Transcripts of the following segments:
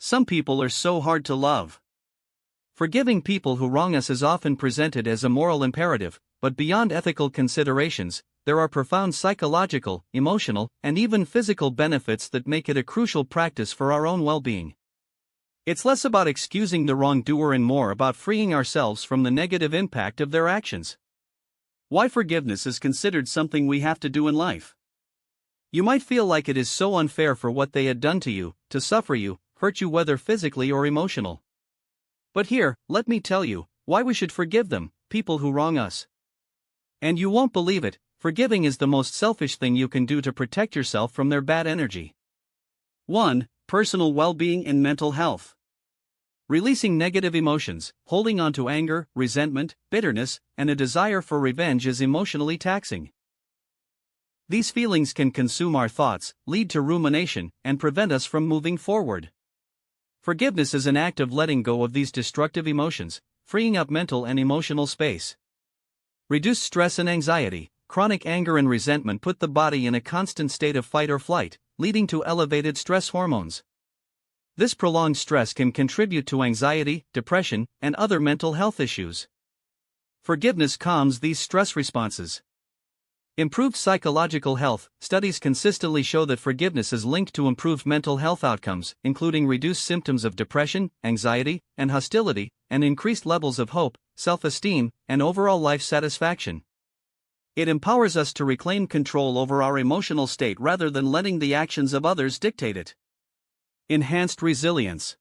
Some people are so hard to love. Forgiving people who wrong us is often presented as a moral imperative, but beyond ethical considerations, there are profound psychological, emotional, and even physical benefits that make it a crucial practice for our own well-being. It's less about excusing the wrongdoer and more about freeing ourselves from the negative impact of their actions. Why forgiveness is considered something we have to do in life. You might feel like it is so unfair for what they had done to you, to suffer you, hurt you whether physically or emotional. But here, let me tell you, why we should forgive them, people who wrong us. And you won't believe it, forgiving is the most selfish thing you can do to protect yourself from their bad energy. 1. Personal well-being and mental health. Releasing negative emotions, holding on to anger, resentment, bitterness, and a desire for revenge is emotionally taxing. These feelings can consume our thoughts, lead to rumination, and prevent us from moving forward. Forgiveness is an act of letting go of these destructive emotions, freeing up mental and emotional space. Reduce stress and anxiety. Chronic anger and resentment put the body in a constant state of fight or flight, leading to elevated stress hormones. This prolonged stress can contribute to anxiety, depression, and other mental health issues. Forgiveness calms these stress responses. Improved psychological health. Studies consistently show that forgiveness is linked to improved mental health outcomes, including reduced symptoms of depression, anxiety, and hostility, and increased levels of hope, self-esteem, and overall life satisfaction. It empowers us to reclaim control over our emotional state rather than letting the actions of others dictate it. Enhanced resilience.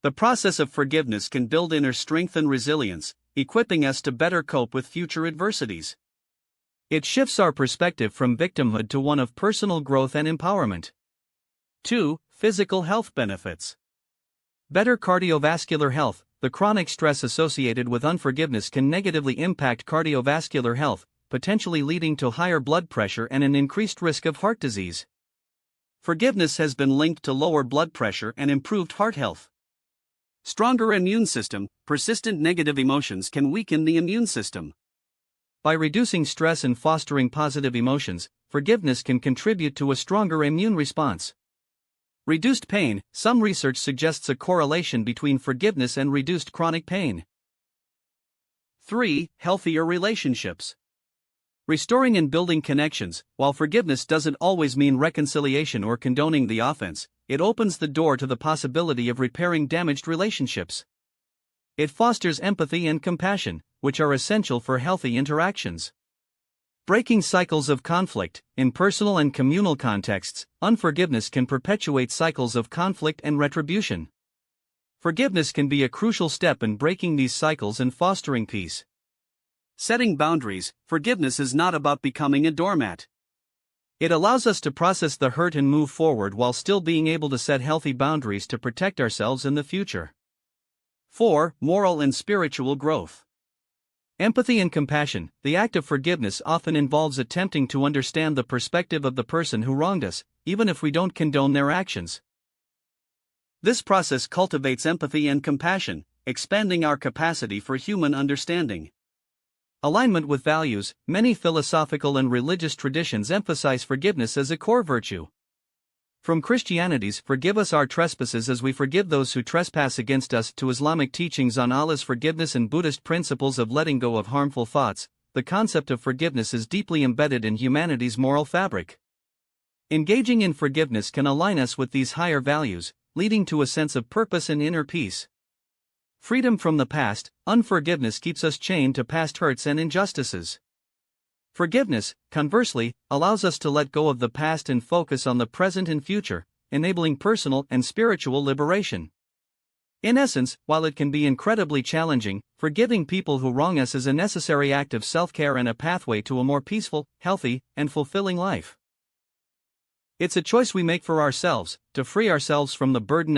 The process of forgiveness can build inner strength and resilience, equipping us to better cope with future adversities. It shifts our perspective from victimhood to one of personal growth and empowerment. 2. Physical health benefits. Better cardiovascular health. The chronic stress associated with unforgiveness can negatively impact cardiovascular health, potentially leading to higher blood pressure and an increased risk of heart disease. Forgiveness has been linked to lower blood pressure and improved heart health. Stronger immune system. Persistent negative emotions can weaken the immune system. By reducing stress and fostering positive emotions, forgiveness can contribute to a stronger immune response. Reduced pain. Some research suggests a correlation between forgiveness and reduced chronic pain. 3. Healthier relationships. Restoring and building connections. While forgiveness doesn't always mean reconciliation or condoning the offense, it opens the door to the possibility of repairing damaged relationships. It fosters empathy and compassion, which are essential for healthy interactions. Breaking cycles of conflict. In personal and communal contexts, unforgiveness can perpetuate cycles of conflict and retribution. Forgiveness can be a crucial step in breaking these cycles and fostering peace. Setting boundaries. Forgiveness is not about becoming a doormat. It allows us to process the hurt and move forward while still being able to set healthy boundaries to protect ourselves in the future. 4. Moral and spiritual growth. Empathy and compassion. The act of forgiveness often involves attempting to understand the perspective of the person who wronged us, even if we don't condone their actions. This process cultivates empathy and compassion, expanding our capacity for human understanding. Alignment with values. Many philosophical and religious traditions emphasize forgiveness as a core virtue. From Christianity's "Forgive us our trespasses as we forgive those who trespass against us" to Islamic teachings on Allah's forgiveness and Buddhist principles of letting go of harmful thoughts, the concept of forgiveness is deeply embedded in humanity's moral fabric. Engaging in forgiveness can align us with these higher values, leading to a sense of purpose and inner peace. Freedom from the past. Unforgiveness keeps us chained to past hurts and injustices. Forgiveness, conversely, allows us to let go of the past and focus on the present and future, enabling personal and spiritual liberation. In essence, while it can be incredibly challenging, forgiving people who wrong us is a necessary act of self-care and a pathway to a more peaceful, healthy, and fulfilling life. It's a choice we make for ourselves, to free ourselves from the burden